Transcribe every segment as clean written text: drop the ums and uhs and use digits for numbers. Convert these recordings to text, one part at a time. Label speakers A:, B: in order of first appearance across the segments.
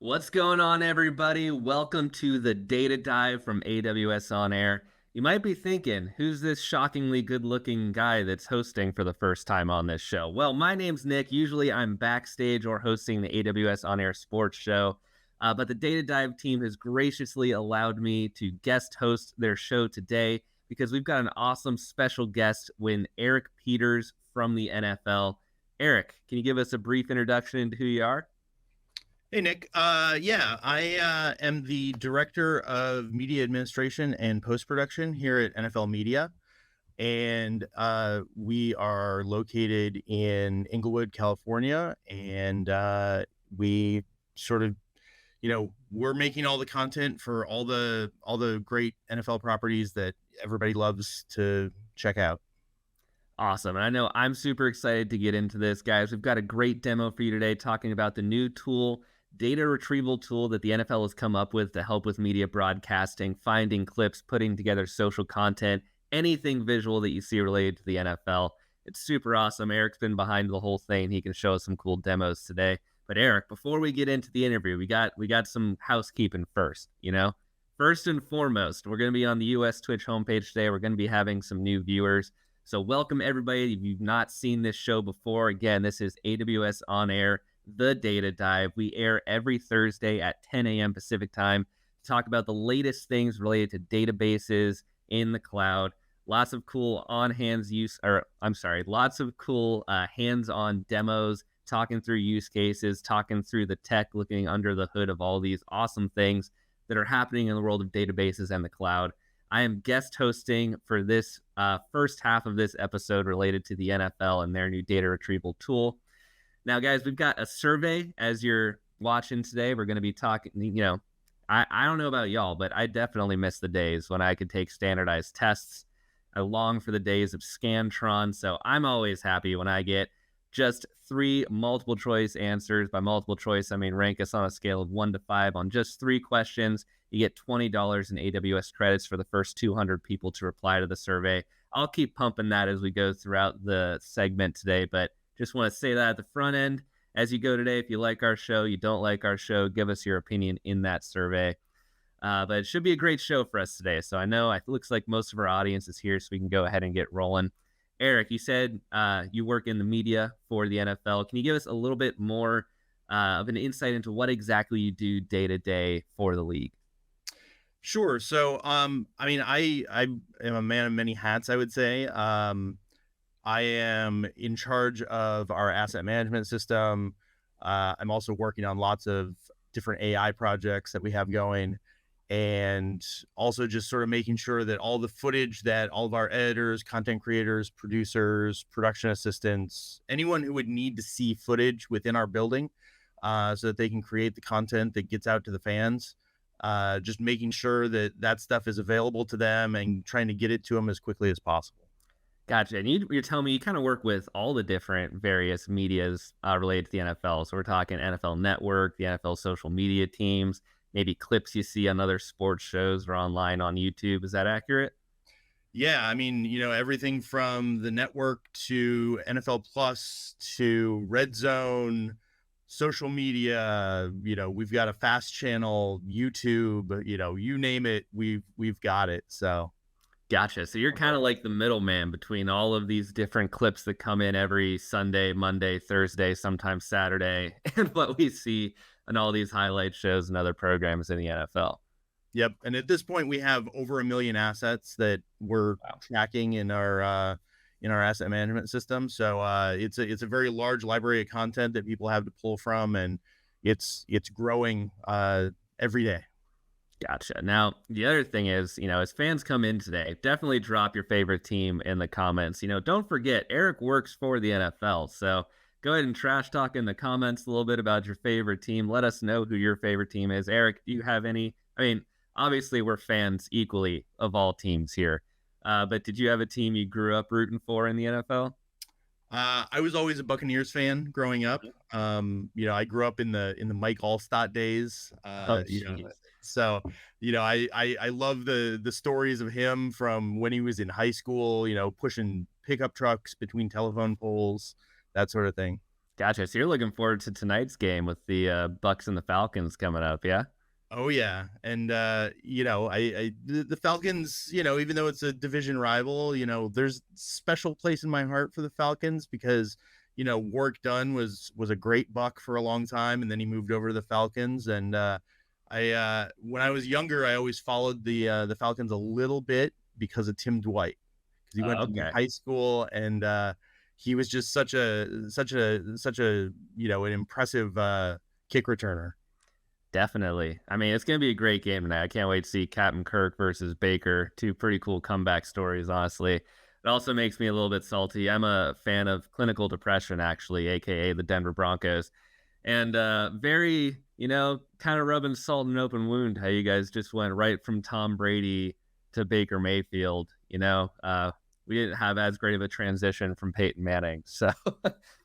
A: What's going on, everybody? Welcome to the Data Dive from AWS On Air. You might be thinking, who's this shockingly good-looking guy that's hosting for the first time on this show? Well, my name's Nick. Usually I'm backstage or hosting the AWS On Air sports show, but the Data Dive team has graciously allowed me to guest host their show today because we've got an awesome special guest when Eric Peters from the NFL. Eric, can you give us a brief introduction into who you are?
B: Hey, Nick. I am the Director of Media Administration and Post-Production here at NFL Media. And we are located in Inglewood, California. And we sort of, we're making all the content for all the great NFL properties that everybody loves to check out.
A: Awesome. And I know I'm super excited to get into this, guys. We've got a great demo for you today talking about the new tool, data retrieval tool that the NFL has come up with to help with media broadcasting, finding clips, putting together social content, anything visual that you see related to the NFL. It's super awesome. Eric's been behind the whole thing. He can show us some cool demos today. But Eric, before we get into the interview, we got some housekeeping first, First and foremost, we're going to be on the US Twitch homepage today. We're going to be having some new viewers. So welcome everybody. If you've not seen this show before, again, this is AWS On Air, The Data Dive. We air every Thursday at 10 a.m. Pacific time to talk about the latest things related to databases in the cloud. Lots of cool lots of cool hands-on demos, talking through use cases, talking through the tech, looking under the hood of all these awesome things that are happening in the world of databases and the cloud. I am guest hosting for this first half of this episode related to the NFL and their new data retrieval tool. Now, guys, we've got a survey as you're watching today. We're going to be talking, I don't know about y'all, but I definitely miss the days when I could take standardized tests. I long for the days of Scantron. So I'm always happy when I get just 3 multiple choice answers. By multiple choice, I mean rank us on a scale of 1 to 5 on just 3 questions. You get $20 in AWS credits for the first 200 people to reply to the survey. I'll keep pumping that as we go throughout the segment today, but just want to say that at the front end. As you go today, if you like our show, you don't like our show, give us your opinion in that survey. But it should be a great show for us today. So I know it looks like most of our audience is here, so we can go ahead and get rolling. Eric, you said you work in the media for the NFL. Can you give us a little bit more of an insight into what exactly you do day to day for the league?
B: Sure. So, I am a man of many hats, I would say. I am in charge of our asset management system. I'm also working on lots of different AI projects that we have going, and also just sort of making sure that all the footage that all of our editors, content creators, producers, production assistants, anyone who would need to see footage within our building, so that they can create the content that gets out to the fans. Just making sure that that stuff is available to them and trying to get it to them as quickly as possible.
A: Gotcha. And you're telling me you kind of work with all the different various medias related to the NFL. So we're talking NFL Network, the NFL social media teams, maybe clips you see on other sports shows or online on YouTube. Is that accurate?
B: Yeah, I mean, everything from the network to NFL Plus to Red Zone, social media, we've got a fast channel, YouTube, you name it, we've got it. So,
A: Gotcha. So you're kind of like the middleman between all of these different clips that come in every Sunday, Monday, Thursday, sometimes Saturday, and what we see on all these highlight shows and other programs in the NFL.
B: yep. And at this point we have over 1 million assets that we're
A: Wow.
B: tracking in our asset management system. So it's a very large library of content that people have to pull from, and it's growing every day.
A: Gotcha. Now, the other thing is, as fans come in today, definitely drop your favorite team in the comments. Don't forget, Eric works for the NFL. So go ahead and trash talk in the comments a little bit about your favorite team. Let us know who your favorite team is. Eric, do you have any? I mean, obviously, we're fans equally of all teams here. But did you have a team you grew up rooting for in the NFL?
B: I was always a Buccaneers fan growing up. I grew up in the Mike Allstott days.
A: Oh, jeez.
B: So I love the stories of him from when he was in high school. Pushing pickup trucks between telephone poles, that sort of thing.
A: Gotcha. So you're looking forward to tonight's game with the Bucks and the Falcons coming up, yeah?
B: Oh yeah, and the Falcons, even though it's a division rival, there's special place in my heart for the Falcons because Warwick Dunn was a great Buck for a long time, and then he moved over to the Falcons. And I when I was younger, I always followed the Falcons a little bit because of Tim Dwight, because he went to my
A: Okay.
B: high school, and he was just such a an impressive kick returner.
A: Definitely. I mean, it's going to be a great game tonight. I can't wait to see Captain Kirk versus Baker. Two pretty cool comeback stories, honestly. It also makes me a little bit salty. I'm a fan of clinical depression, actually, aka the Denver Broncos. And very, kind of rubbing salt in an open wound how you guys just went right from Tom Brady to Baker Mayfield. We didn't have as great of a transition from Peyton Manning. So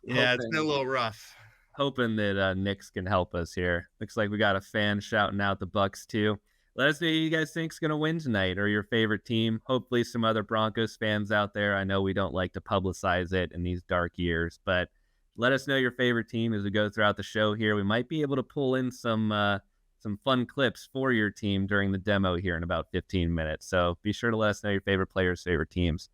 B: Yeah, it's been a
A: hoping
B: little rough.
A: hoping that Nick's can help us here. Looks like we got a fan shouting out the Bucks too. Let us know who you guys think's gonna win tonight, or your favorite team. Hopefully, some other Broncos fans out there. I know we don't like to publicize it in these dark years, but let us know your favorite team as we go throughout the show here. We might be able to pull in some fun clips for your team during the demo here in about 15 minutes. So be sure to let us know your favorite players, favorite teams.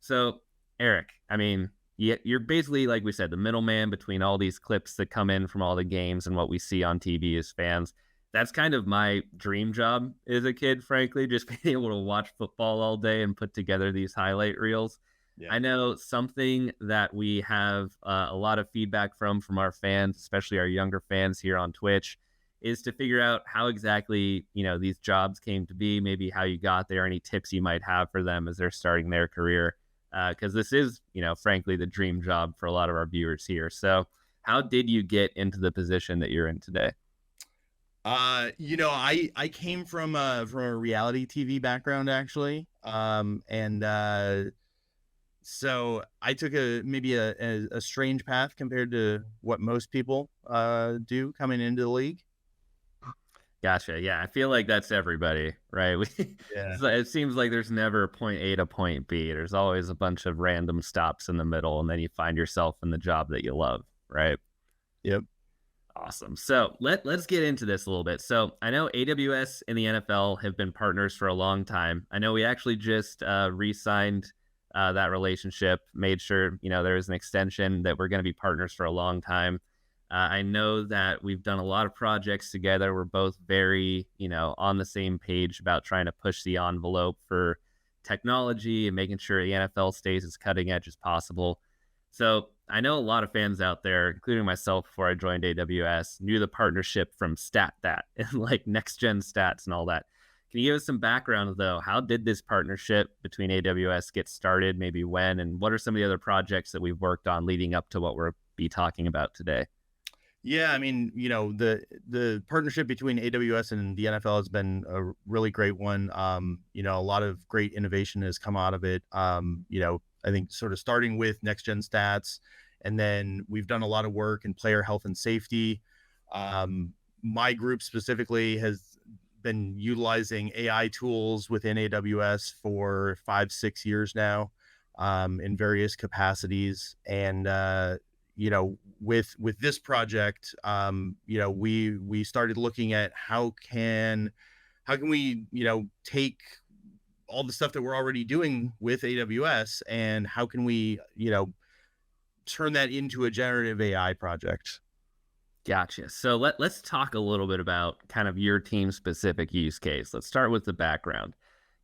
A: So, Eric, I mean, you're basically, like we said, the middleman between all these clips that come in from all the games and what we see on TV as fans. That's kind of my dream job as a kid, frankly, just being able to watch football all day and put together these highlight reels.
B: Yeah.
A: I know something that we have a lot of feedback from our fans, especially our younger fans here on Twitch, is to figure out how exactly, these jobs came to be, maybe how you got there, any tips you might have for them as they're starting their career, because this is, frankly, the dream job for a lot of our viewers here. So, how did you get into the position that you're in today?
B: I came from a reality TV background actually. And so I took a strange path compared to what most people do coming into the league.
A: Gotcha. Yeah, I feel like that's everybody, right?
B: Yeah.
A: It seems like there's never point A to point B. There's always a bunch of random stops in the middle, and then you find yourself in the job that you love, right?
B: Yep.
A: Awesome. So let's get into this a little bit. So I know AWS and the NFL have been partners for a long time. I know we actually just re-signed that relationship, made sure there is an extension that we're going to be partners for a long time. I know that we've done a lot of projects together. We're both very on the same page about trying to push the envelope for technology and making sure the NFL stays as cutting edge as possible. So I know a lot of fans out there, including myself before I joined AWS, knew the partnership from StatThat and like next gen stats and all that. Can you give us some background though? How did this partnership between AWS get started? Maybe when, and what are some of the other projects that we've worked on leading up to what we're be talking about today?
B: Yeah, I mean, the partnership between AWS and the NFL has been a really great one. A lot of great innovation has come out of it. I think sort of starting with next gen stats, and then we've done a lot of work in player health and safety. My group specifically has been utilizing AI tools within AWS for 5-6 years now, in various capacities. And with this project, we started looking at how can we take all the stuff that we're already doing with AWS, and how can we turn that into a generative AI project.
A: Gotcha. So let's talk a little bit about kind of your team specific use case. Let's start with the background.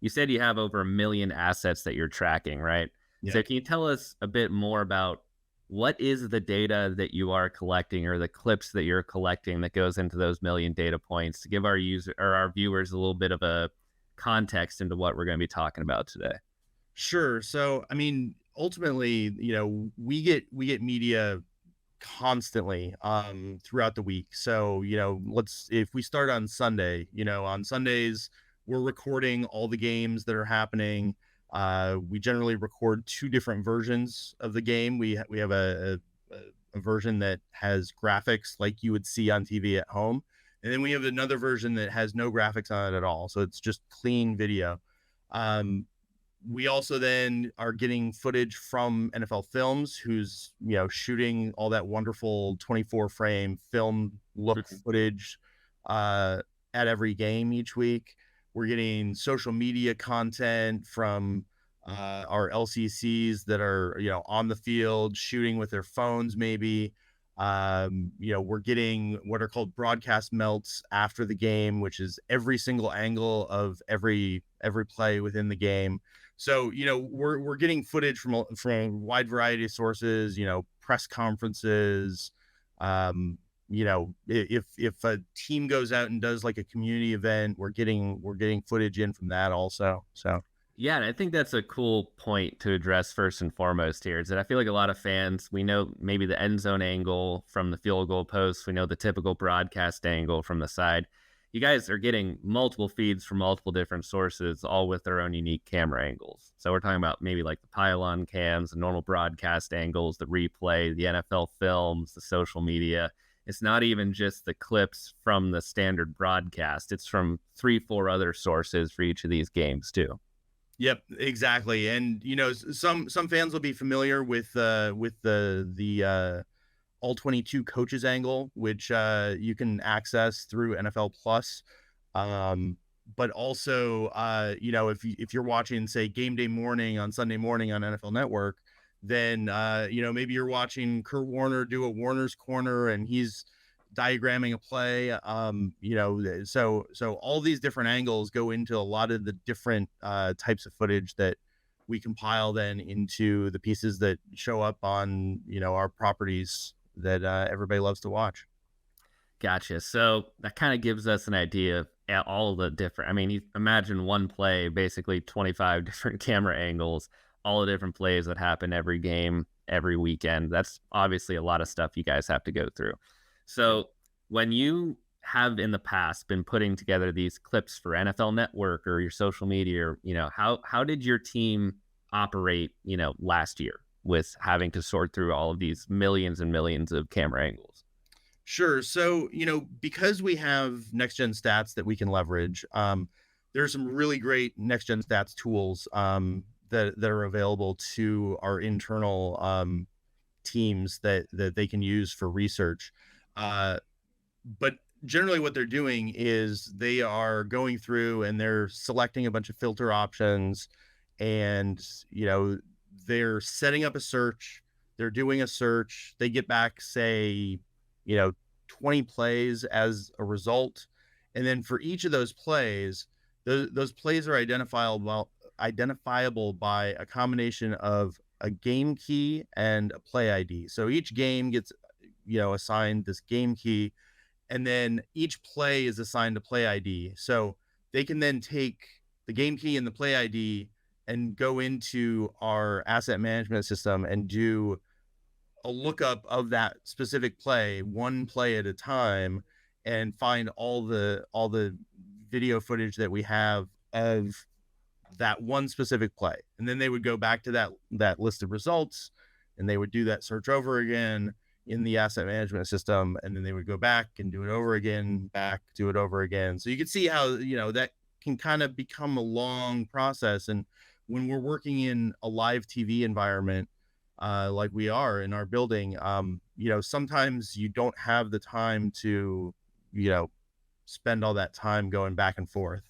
A: You said you have over 1 million assets that you're tracking, right?
B: Yeah.
A: So can you tell us a bit more about what is the data that you are collecting, or the clips that you're collecting that goes into those 1 million data points, to give our user or our viewers a little bit of a context into what we're going to be talking about today?
B: Sure. So, I mean, ultimately, we get media constantly throughout the week. So, if we start on Sunday, on Sundays, we're recording all the games that are happening. We generally record two different versions of the game. We have a version that has graphics like you would see on TV at home. And then we have another version that has no graphics on it at all. So it's just clean video. Um, We also then are getting footage from NFL Films, who's, shooting all that wonderful 24 frame film look
A: Mhm.
B: footage uh, at every game each week. We're getting social media content from our LCCs that are, on the field shooting with their phones, maybe. We're getting what are called broadcast melts after the game, which is every single angle of every play within the game. So, we're getting footage from a wide variety of sources, press conferences. If a team goes out and does like a community event, we're getting footage in from that also. So
A: Yeah, and I think that's a cool point to address first and foremost here is that I feel like a lot of fans, we know maybe the end zone angle from the field goal post, we know the typical broadcast angle from the side. You guys are getting multiple feeds from multiple different sources, all with their own unique camera angles. So we're talking about maybe like the pylon cams, the normal broadcast angles, the replay, the NFL films, the social media. It's not even just the clips from the standard broadcast. It's from 3, 4 other sources for each of these games too.
B: yep, exactly. And some fans will be familiar with the all 22 coaches angle, which you can access through NFL Plus. But also, if you're watching, say, game day morning on Sunday morning on NFL Network, then maybe you're watching Kurt Warner do a Warner's Corner, and he's diagramming a play. So all these different angles go into a lot of the different types of footage that we compile then into the pieces that show up on our properties that everybody loves to watch.
A: Gotcha. So that kind of gives us an idea of all the different. I mean, you imagine one play, basically 25 different camera angles, all the different plays that happen every game, every weekend. That's obviously a lot of stuff you guys have to go through.
B: Yep.
A: So when you have in the past been putting together these clips for NFL Network or your social media, or, how did your team operate, last year with having to sort through all of these millions and millions of camera angles?
B: Sure. So, because we have next gen stats that we can leverage, there's some really great next gen stats tools that are available to our internal teams that they can use for research. Uh, but generally, what they're doing is they are going through and they're selecting a bunch of filter options, and they're setting up a search. They're doing a search. They get back, say, you know 20 plays as a result, and then for each of those plays, those plays are identifiable by a combination of a game key and a play ID. So each game gets assigned this game key, and then each play is assigned a play ID. So they can then take the game key and the play ID and go into our asset management system and do a lookup of that specific play, one play at a time, and find all the video footage that we have of that one specific play. And then they would go back to that list of results, and they would do that search over again in the asset management system, and then they would go back and do it over again, back, do it over again. So you can see how that can kind of become a long process. And when we're working in a live TV environment, like we are in our building, sometimes you don't have the time to, you know, spend all that time going back and forth.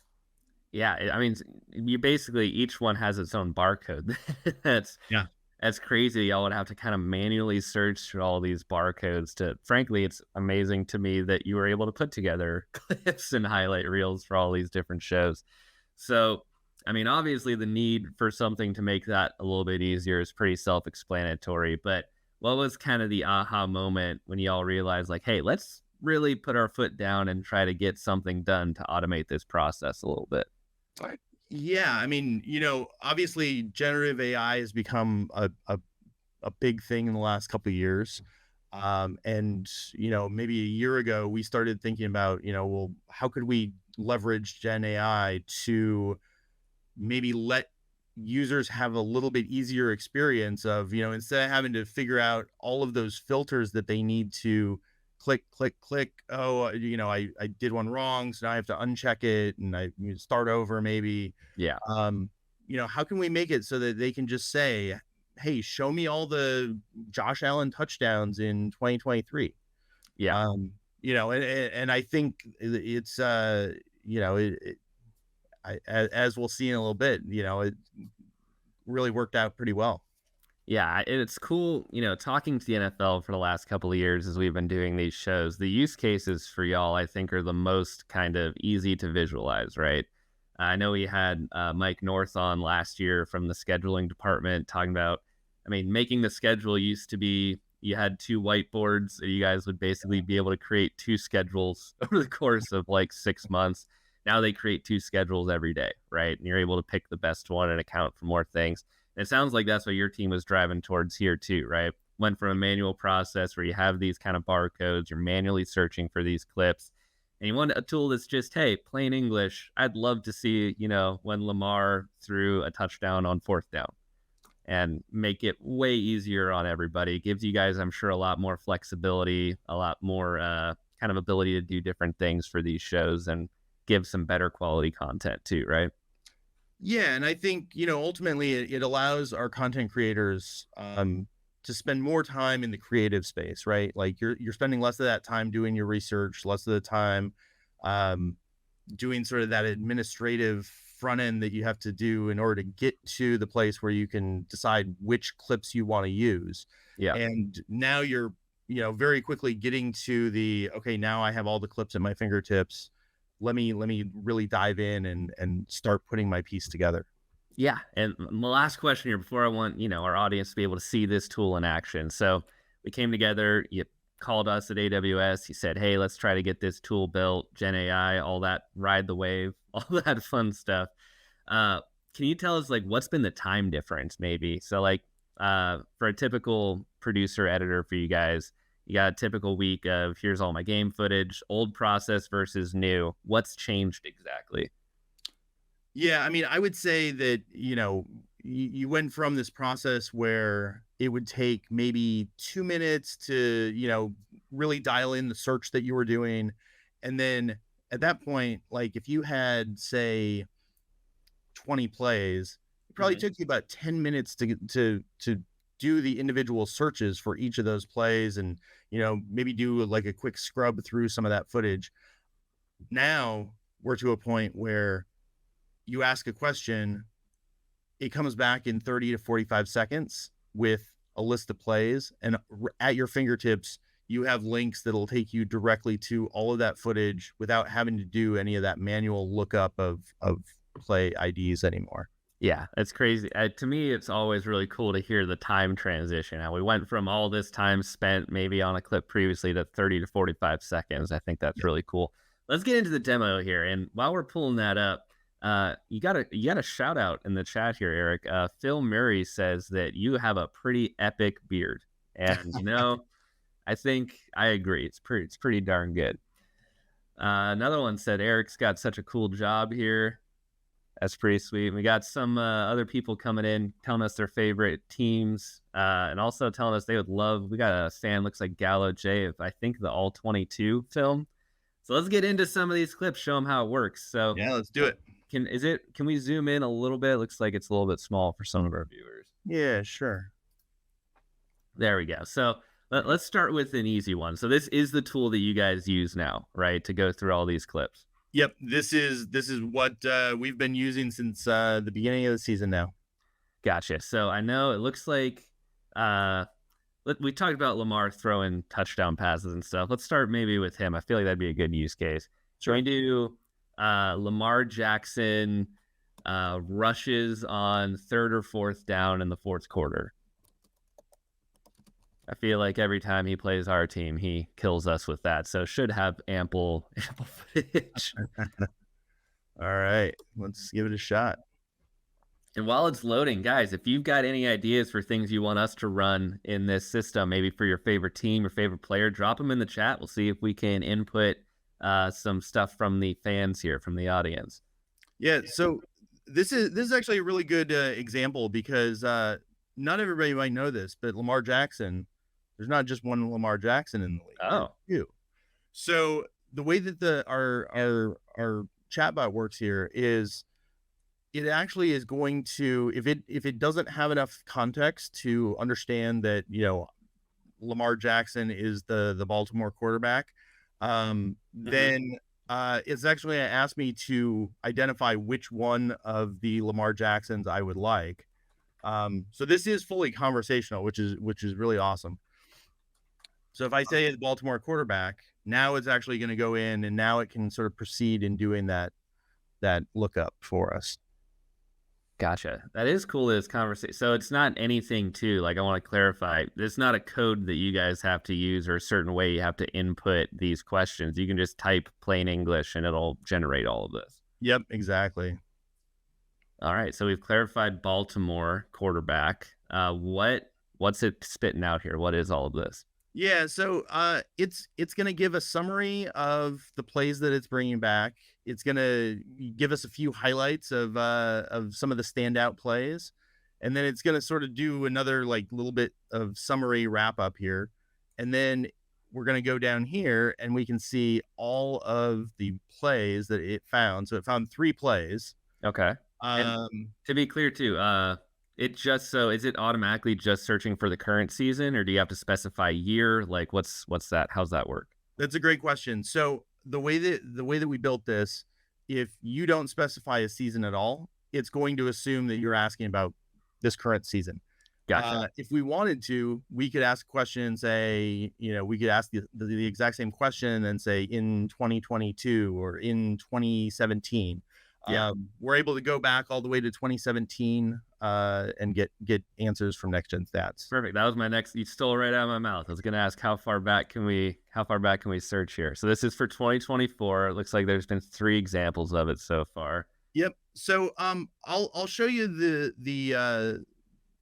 A: Yeah, I mean, you basically each one has its own barcode. That's
B: Yeah.
A: that's crazy. Y'all would have to kind of manually search through all these barcodes to. Frankly, it's amazing to me that you were able to put together clips and highlight reels for all these different shows. So, I mean, obviously, the need for something to make that a little bit easier is pretty self-explanatory. But what was kind of the aha moment when y'all realized, like, hey, let's really put our foot down and try to get something done to automate this process a little bit?
B: Right. Yeah, I mean, obviously generative AI has become a big thing in the last couple of years. And maybe a year ago we started thinking about, well, how could we leverage Gen AI to maybe let users have a little bit easier experience of, instead of having to figure out all of those filters that they need to click, click, click. Oh, I did one wrong. So now I have to uncheck it and start over maybe.
A: Yeah.
B: Um, how can we make it so that they can just say, hey, show me all the Josh Allen touchdowns in 2023.
A: Yeah.
B: And I think it's, as we'll see in a little bit, it really worked out pretty well.
A: Yeah, and it's cool, talking to the NFL for the last couple of years as we've been doing these shows. The use cases for y'all, I think, are the most kind of easy to visualize, right? I know we had Mike North on last year from the scheduling department talking about, making the schedule used to be you had two whiteboards and you guys would basically be able to create two schedules over the course of like 6 months. Now they create two schedules every day, right? And you're able to pick the best one and account for more things. It sounds like that's what your team was driving towards here too, right? Went from a manual process where you have these kind of barcodes, you're manually searching for these clips, and you want a tool that's just, hey, plain English. I'd love to see, when Lamar threw a touchdown on 4th down, and make it way easier on everybody. It gives you guys, I'm sure, a lot more flexibility, a lot more kind of ability to do different things for these shows and give some better quality content too, right?
B: Yeah, and I think, ultimately it allows our content creators to spend more time in the creative space, right? Like you're spending less of that time doing your research, less of the time doing sort of that administrative front end that you have to do in order to get to the place where you can decide which clips you want to use.
A: Yeah.
B: And now you're, very quickly getting to the, okay, now I have all the clips at my fingertips. Let me really dive in and start putting my piece together.
A: Yeah. And my last question here before I want, our audience to be able to see this tool in action. So we came together, you called us at AWS, you said, hey, let's try to get this tool built, Gen AI, all that, ride the wave, all that fun stuff. Can you tell us like what's been the time difference maybe? So like for a typical producer editor for you guys, you got a typical week of here's all my game footage, old process versus new. What's changed exactly?
B: Yeah, I would say that, you went from this process where it would take maybe 2 minutes to, really dial in the search that you were doing. And then at that point, like if you had, say, 20 plays, it probably took you about 10 minutes to do the individual searches for each of those plays and, maybe do like a quick scrub through some of that footage. Now we're to a point where you ask a question, it comes back in 30 to 45 seconds with a list of plays, and at your fingertips, you have links that'll take you directly to all of that footage without having to do any of that manual lookup of play IDs anymore.
A: Yeah, it's crazy. To me, it's always really cool to hear the time transition. How we went from all this time spent maybe on a clip previously to 30 to 45 seconds. I think that's really cool. Let's get into the demo here. And while we're pulling that up, you got a shout out in the chat here, Eric. Phil Murray says that you have a pretty epic beard. And, I think I agree. It's pretty darn good. Another one said, Eric's got such a cool job here. That's pretty sweet. We got some other people coming in telling us their favorite teams and also telling us they would love. We got a fan looks like Gallo J of I think the All 22 film. So let's get into some of these clips, show them how it works. So
B: yeah, let's do it.
A: Can we zoom in a little bit? It looks like it's a little bit small for some of our viewers.
B: Yeah, sure.
A: There we go. So let's start with an easy one. So this is the tool that you guys use now, right, to go through all these clips.
B: Yep, this is what we've been using since the beginning of the season now.
A: Gotcha. So I know it looks like we talked about Lamar throwing touchdown passes and stuff. Let's start maybe with him. I feel like that'd be a good use case. Sure. We do Lamar Jackson rushes on 3rd or 4th down in the 4th quarter. I feel like every time he plays our team, he kills us with that. So should have ample footage.
B: All right, let's give it a shot.
A: And while it's loading, guys, if you've got any ideas for things you want us to run in this system, maybe for your favorite team or favorite player, drop them in the chat. We'll see if we can input some stuff from the fans here, from the audience.
B: Yeah, so this is actually a really good example because not everybody might know this, but Lamar Jackson, there's not just one Lamar Jackson in the league.
A: Oh,
B: two. So the way that our chatbot works here is it actually is going to, if it doesn't have enough context to understand that, Lamar Jackson is the Baltimore quarterback,
A: Hmm.
B: then it's actually gonna ask me to identify which one of the Lamar Jacksons I would like. So this is fully conversational, which is really awesome. So if I say the Baltimore quarterback, now it's actually going to go in, and now it can sort of proceed in doing that lookup for us.
A: Gotcha. That is cool. This conversation. So it's not anything too. Like I want to clarify. It's not a code that you guys have to use or a certain way you have to input these questions. You can just type plain English and it'll generate all of this.
B: Yep, exactly.
A: All right. So we've clarified Baltimore quarterback. What's it spitting out here? What is all of this?
B: Yeah, so it's going to give a summary of the plays that it's bringing back. It's going to give us a few highlights of some of the standout plays, and then it's going to sort of do another like little bit of summary wrap up here, and then we're going to go down here and we can see all of the plays that it found. So it found 3 plays.
A: Okay. And
B: Um,
A: to be clear too, is it automatically just searching for the current season, or do you have to specify year? Like what's that? How's that work?
B: That's a great question. So the way that we built this, if you don't specify a season at all, it's going to assume that you're asking about this current season.
A: Gotcha.
B: If we wanted to, we could ask a question and say, we could ask the exact same question and say in 2022 or in 2017.
A: Yeah.
B: We're able to go back all the way to 2017 and get answers from Next Gen Stats.
A: Perfect. That was my next. You stole it right out of my mouth. I was going to ask how far back can we search here? So this is for 2024. It looks like there's been 3 examples of it so far.
B: Yep. So I'll show you the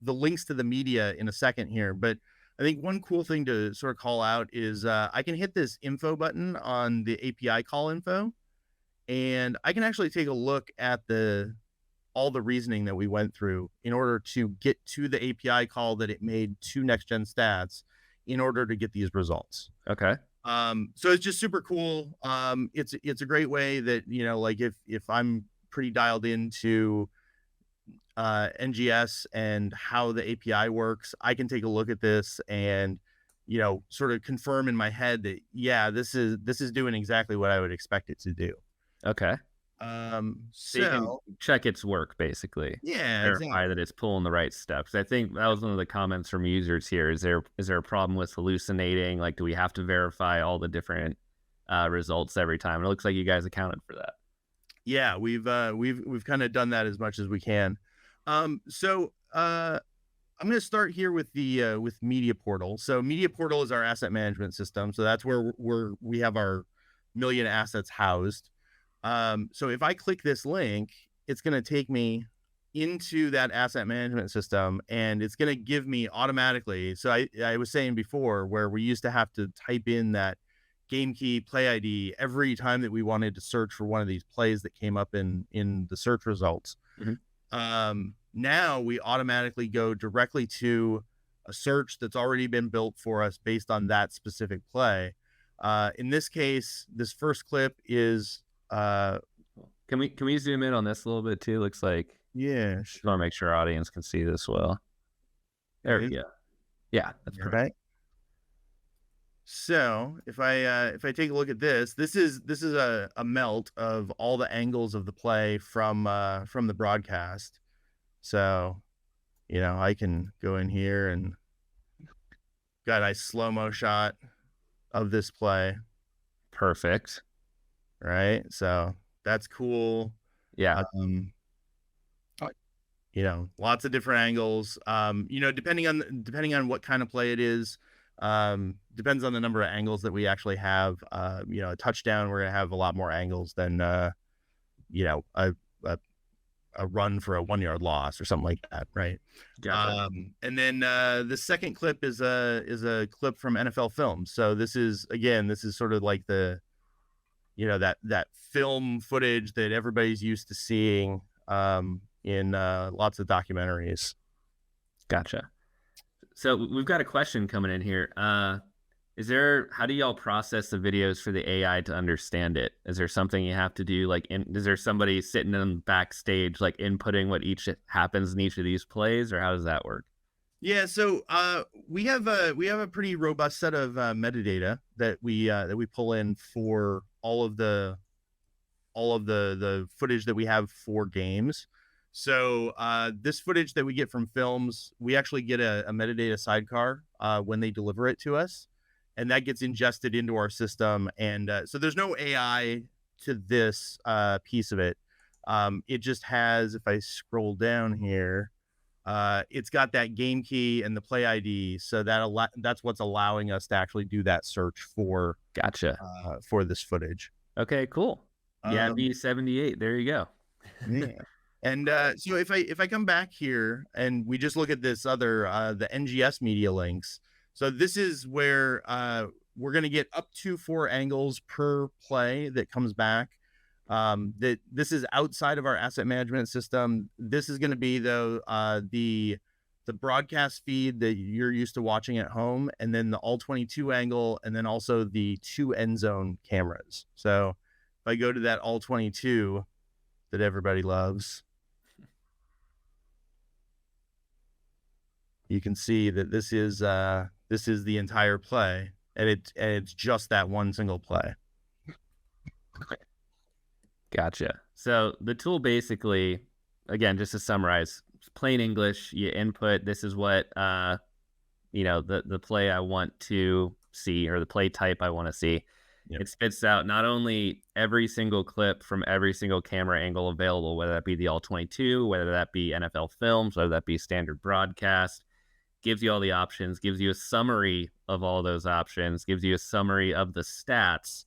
B: links to the media in a second here, but I think one cool thing to sort of call out is I can hit this info button on the API call info, and I can actually take a look at all the reasoning that we went through in order to get to the API call that it made to Next Gen Stats in order to get these results.
A: Okay.
B: So it's just super cool. It's a great way that, like if I'm pretty dialed into NGS and how the API works, I can take a look at this and, sort of confirm in my head that, yeah, this is doing exactly what I would expect it to do.
A: Okay. So you can
B: So
A: check its work, basically.
B: yeah,
A: Verify
B: exactly.
A: that it's pulling the right steps. I think that was one of the comments from users here. Is there a problem with hallucinating? Like, do we have to verify all the different results every time? And it looks like you guys accounted for that.
B: Yeah, we've kind of done that as much as we can. So I'm going to start here with the with Media Portal. So Media Portal is our asset management system. So that's where we have our million assets housed. So if I click this link, it's going to take me into that asset management system, and it's going to give me automatically. So I was saying before where we used to have to type in that game key play ID every time that we wanted to search for one of these plays that came up in the search results.
A: Mhm.
B: Now we automatically go directly to a search that's already been built for us based on that specific play. In this case, this first clip is
A: Can we zoom in on this a little bit too? Looks like
B: yeah,
A: just want to
B: sure.
A: make sure our audience can see this well. There we
B: Okay.
A: go. Yeah, that's
B: All
A: perfect.
B: right. So if I take a look at this is a melt of all the angles of the play from the broadcast. So I can go in here and got a nice slow-mo shot of this play,
A: Perfect.
B: right? So that's cool.
A: Yeah.
B: Um, lots of different angles. Depending on what kind of play it is, depends on the number of angles that we actually have. A touchdown, we're gonna have a lot more angles than a a run for a 1 yard loss or something like that, right?
A: Gotcha.
B: And then the second clip is a clip from NFL Films. So this is sort of like the that film footage that everybody's used to seeing in lots of documentaries.
A: Gotcha. So we've got a question coming in here. How do y'all process the videos for the AI to understand it? Is there something you have to do? Is there somebody sitting in backstage, like inputting what each happens in each of these plays, or how does that work?
B: Yeah, so we have a pretty robust set of metadata that we pull in for all of the footage that we have for games. So this footage that we get from films, we actually get a metadata sidecar when they deliver it to us, and that gets ingested into our system. And so there's no AI to this piece of it. It just has, if I scroll down here, it's got that game key and the play ID. So that's what's allowing us to actually do that search
A: Gotcha.
B: for this footage.
A: Okay, cool. Yeah,
B: Um,
A: V78. There you go.
B: Yeah. And so if I come back here and we just look at this other the NGS Media Links, so this is where we're going to get up to 4 angles per play that comes back. That this is outside of our asset management system. This is going to be though the broadcast feed that you're used to watching at home, and then the all 22 angle, and then also the 2 end zone cameras. So if I go to that all 22 that everybody loves, you can see that this is the entire play, and it's just that one single play.
A: Gotcha. So the tool basically, again, just to summarize, plain English, you input, this is what, the play I want to see, or the play type I want to see.
B: Yep.
A: It spits out not only every single clip from every single camera angle available, whether that be the all 22, whether that be NFL films, whether that be standard broadcast, gives you all the options, gives you a summary of all those options, gives you a summary of the stats,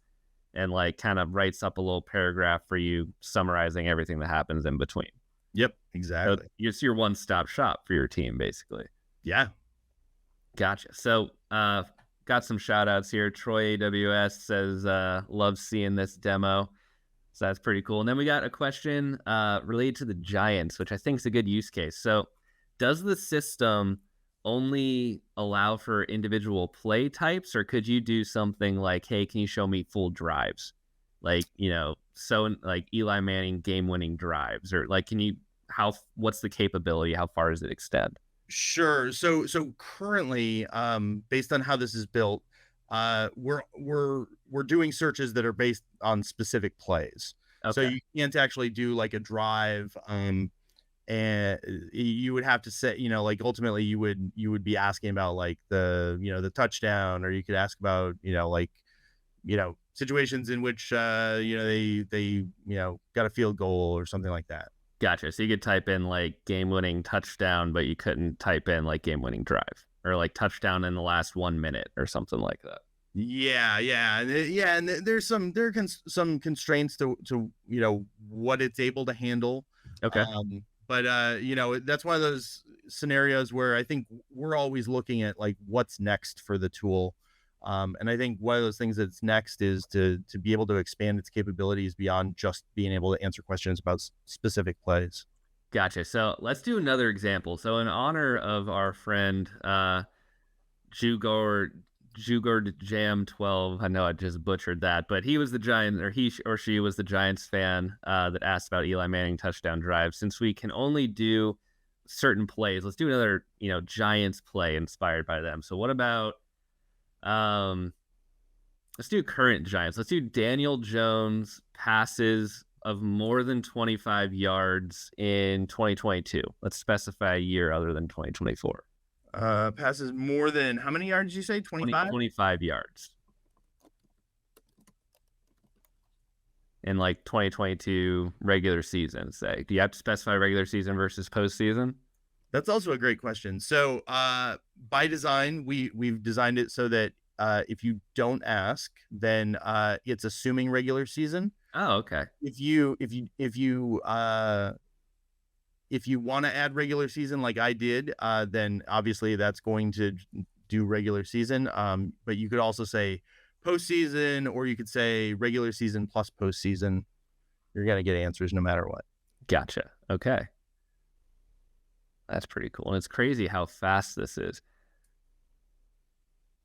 A: and like kind of writes up a little paragraph for you summarizing everything that happens in between.
B: Yep,
A: So
B: exactly.
A: it's your one-stop shop for your team, basically.
B: Yeah.
A: Gotcha. So got some shout outs here. Troy AWS says, loves seeing this demo. So that's pretty cool. And then we got a question related to the Giants, which I think is a good use case. So does the system only allow for individual play types, or could you do something like, hey, can you show me full drives? Like, like Eli Manning game-winning drives, or like, what's the capability? How far does it extend?
B: Sure. So currently, based on how this is built, we're doing searches that are based on specific plays. So
A: Okay.
B: you can't actually do like a drive, and you would have to say, like ultimately you would be asking about like the touchdown, or you could ask about situations in which they got a field goal or something like that.
A: Gotcha. So you could type in like game-winning touchdown, but you couldn't type in like game-winning drive, or like touchdown in the last 1 minute or something like that.
B: And there's some constraints to what it's able to handle.
A: Okay.
B: But that's one of those scenarios where I think we're always looking at like what's next for the tool. And I think one of those things that's next is to be able to expand its capabilities beyond just being able to answer questions about specific plays.
A: Gotcha. So let's do another example. So in honor of our friend Jugor Jam 12, I know I just butchered that, but he was the Giants, or he or she was the Giants fan that asked about Eli Manning touchdown drive. Since we can only do certain plays, let's do another Giants play inspired by them. So what about let's do current Giants. Let's do Daniel Jones passes of more than 25 yards in 2022. Let's specify a year other than 2024.
B: Passes more than how many yards did you say? 25?
A: 25 yards. In like 2022 regular season, say. Do you have to specify regular season versus postseason?
B: That's also a great question. So by design, we've designed it so that if you don't ask, then it's assuming regular season.
A: Oh, okay.
B: If you want to add regular season like I did, then obviously that's going to do regular season. But you could also say postseason, or you could say regular season plus postseason. You're going to get answers no matter what.
A: Gotcha. Okay. That's pretty cool. And it's crazy how fast this is.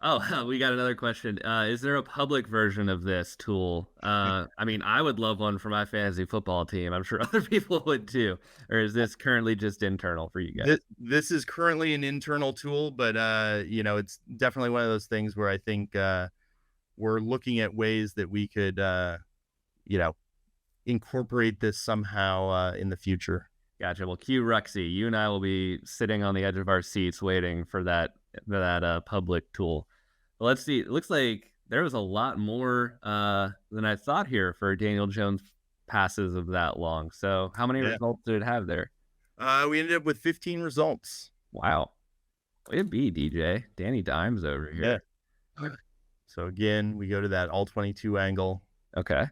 A: Oh, we got another question. Is there a public version of this tool? I mean, I would love one for my fantasy football team. I'm sure other people would too. Or is this currently just internal for you guys?
B: This is currently an internal tool, but it's definitely one of those things where I think we're looking at ways that we could you know, incorporate this somehow in the future.
A: Gotcha. Well, cue Ruxy. You and I will be sitting on the edge of our seats waiting for that public tool. Well, let's see. It looks like there was a lot more than I thought here for Daniel Jones passes of that long. So, how many results did it have there?
B: We ended up with 15 results.
A: Wow. Way to be, DJ. Danny Dimes over here.
B: Yeah. So again, we go to that all 22 angle.
A: Okay.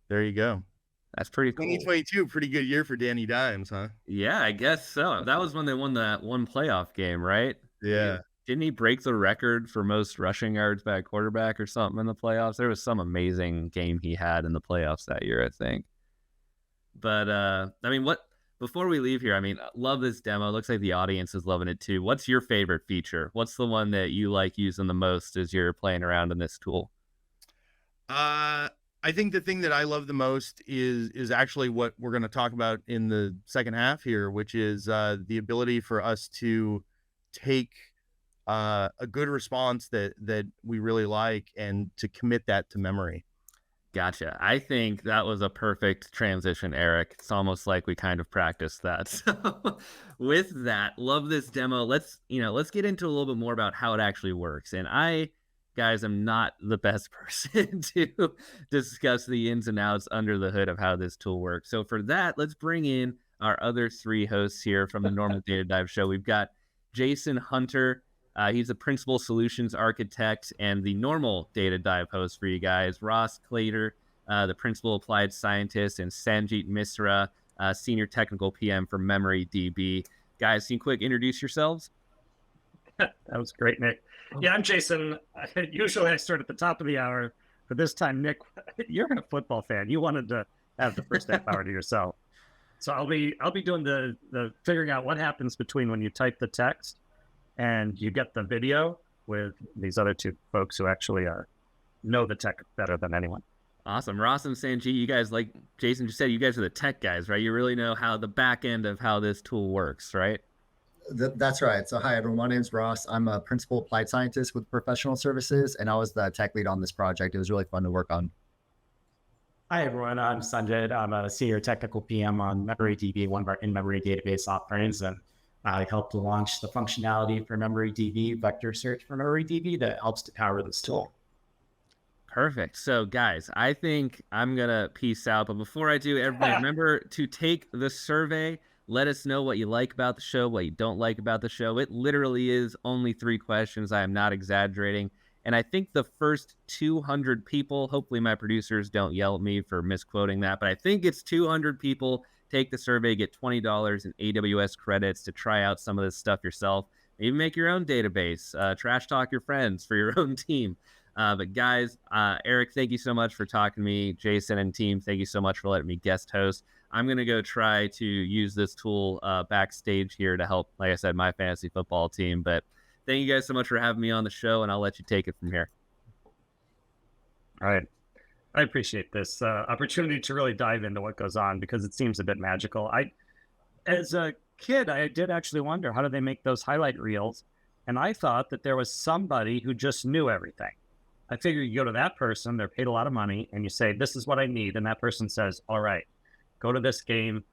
B: There you go.
A: That's pretty cool.
B: 2022, pretty good year for Danny Dimes, huh?
A: Yeah, I guess so. That was when they won that one playoff game, right?
B: Yeah.
A: Didn't he break the record for most rushing yards by a quarterback or something in the playoffs? There was some amazing game he had in the playoffs that year, I think. But I mean, before we leave here, I mean, love this demo. Looks like the audience is loving it too. What's your favorite feature? What's the one that you like using the most as you're playing around in this tool?
B: I think the thing that I love the most is actually what we're going to talk about in the second half here, which is the ability for us to take a good response that we really like and to commit that to memory.
A: Gotcha. I think that was a perfect transition, Eric. It's almost like we kind of practiced that. So with that, love this demo. Let's get into a little bit more about how it actually works. And guys, I'm not the best person to discuss the ins and outs under the hood of how this tool works. So for that, let's bring in our other three hosts here from the Normal Data Dive Show. We've got Jason Hunter. He's the principal solutions architect and the Normal Data Dive host for you guys. Ross Clater, the principal applied scientist, and Sanjit Misra, senior technical PM for MemoryDB. Guys, can you quick introduce yourselves?
C: That was great, Nick. Yeah, I'm Jason. Usually I start at the top of the hour, but this time, Nick, you're a football fan. You wanted to have the first half hour to yourself. So I'll be doing the figuring out what happens between when you type the text and you get the video with these other two folks who actually know the tech better than anyone.
A: Awesome. Ross and Sanjit, you guys, like Jason just said, you guys are the tech guys, right? You really know how the back end of how this tool works, right?
D: That's right. So hi, everyone. My name's Ross. I'm a principal applied scientist with professional services, and I was the tech lead on this project. It was really fun to work on.
E: Hi, everyone. I'm Sanjay. I'm a senior technical PM on MemoryDB, one of our in-memory database offerings, and I helped to launch the functionality for MemoryDB, vector search for MemoryDB that helps to power this tool.
A: Perfect. So, guys, I think I'm going to peace out. But before I do, everybody remember to take the survey. Let us know what you like about the show, what you don't like about the show. It literally is only 3 questions. I am not exaggerating. And I think the first 200 people, hopefully my producers don't yell at me for misquoting that, but I think it's 200 people take the survey, get $20 in AWS credits to try out some of this stuff yourself. Maybe make your own database, trash talk your friends for your own team. But guys, Eric, thank you so much for talking to me. Jason and team, thank you so much for letting me guest host. I'm going to go try to use this tool backstage here to help, like I said, my fantasy football team. But thank you guys so much for having me on the show, and I'll let you take it from here.
C: All right. I appreciate this opportunity to really dive into what goes on because it seems a bit magical. As a kid, I did actually wonder, how do they make those highlight reels? And I thought that there was somebody who just knew everything. I figured you go to that person, they're paid a lot of money, and you say, this is what I need. And that person says, all right, go to this game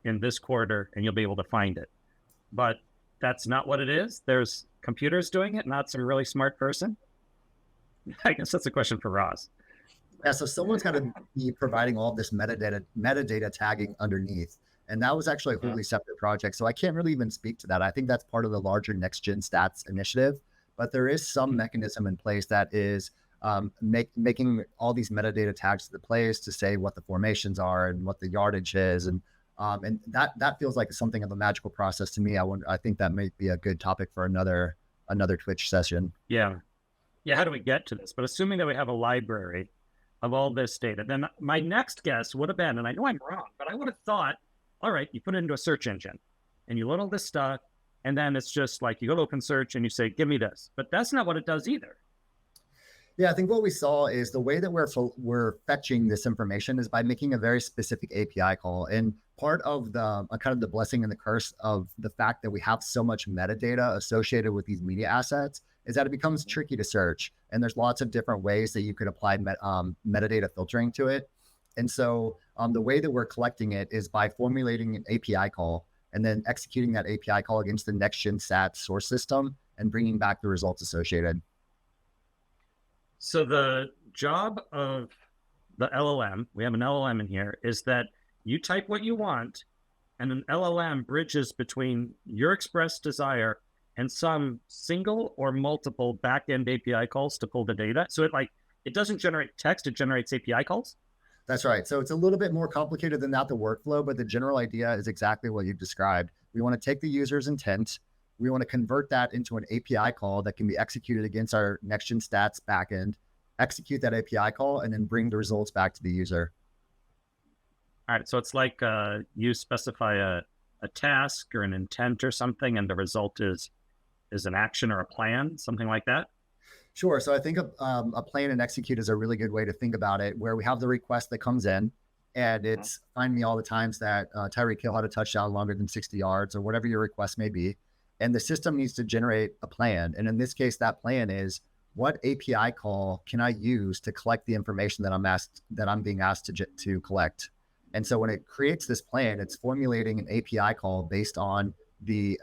C: in this quarter and you'll be able to find it. But that's not what it is. There's computers doing it, not some really smart person. I guess that's a question for Ross.
D: Yeah, so someone's got to be providing all of this metadata tagging underneath. And that was actually a wholly separate project. So I can't really even speak to that. I think that's part of the larger Next Gen Stats initiative. But there is some mechanism in place that is making all these metadata tags to the plays to say what the formations are and what the yardage is. And that feels like something of a magical process to me. I think that may be a good topic for another Twitch session.
C: Yeah. How do we get to this? But assuming that we have a library of all this data, then my next guess would have been, and I know I'm wrong, but I would have thought all right, you put it into a search engine and you load all this stuff. And then it's just like you go to open search and you say, give me this. But that's not what it does either.
D: Yeah, I think what we saw is the way that we're fetching this information is by making a very specific API call. And part of the kind of the blessing and the curse of the fact that we have so much metadata associated with these media assets is that it becomes tricky to search. And there's lots of different ways that you could apply metadata filtering to it. And so the way that we're collecting it is by formulating an API call and then executing that API call against the next-gen stats source system and bringing back the results associated.
C: So the job of the LLM, we have an LLM in here, is that you type what you want and an LLM bridges between your expressed desire and some single or multiple back-end API calls to pull the data. So it doesn't generate text, it generates API calls?
D: That's right. So it's a little bit more complicated than that, the workflow, but the general idea is exactly what you've described. We want to take the user's intent, we want to convert that into an API call that can be executed against our next-gen stats backend, execute that API call, and then bring the results back to the user.
C: All right. So it's like you specify a task or an intent or something, and the result is an action or a plan, something like that?
D: Sure. So I think a plan and execute is a really good way to think about it, where we have the request that comes in, and it's find me all the times that Tyreek Hill had a touchdown longer than 60 yards or whatever your request may be. And the system needs to generate a plan. And in this case, that plan is, what API call can I use to collect the information that I'm being asked to collect? And so when it creates this plan, it's formulating an API call based on the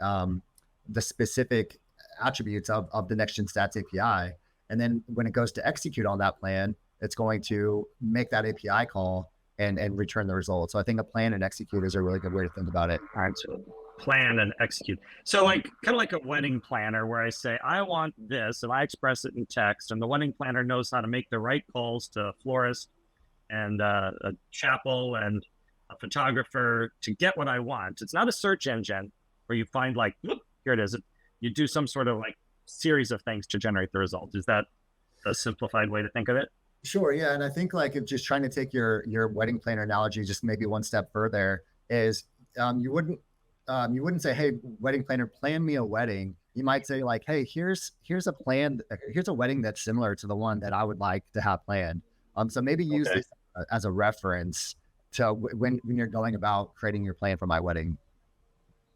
D: specific attributes of the next-gen stats API. And then when it goes to execute on that plan, it's going to make that API call and return the result. So I think a plan and execute is a really good way to think about it.
C: All right, so plan and execute. So kind of like a wedding planner, where I say, I want this, and I express it in text, and the wedding planner knows how to make the right calls to a florist and a chapel and a photographer to get what I want. It's not a search engine where you find look, here it is. You do some sort of series of things to generate the result. Is that a simplified way to think of it?
D: Sure. Yeah. And I think if just trying to take your wedding planner analogy just maybe one step further is you wouldn't say, hey, wedding planner, plan me a wedding. You might say hey, here's a plan. Here's a wedding that's similar to the one that I would like to have planned. So maybe use this as a reference to when you're going about creating your plan for my wedding.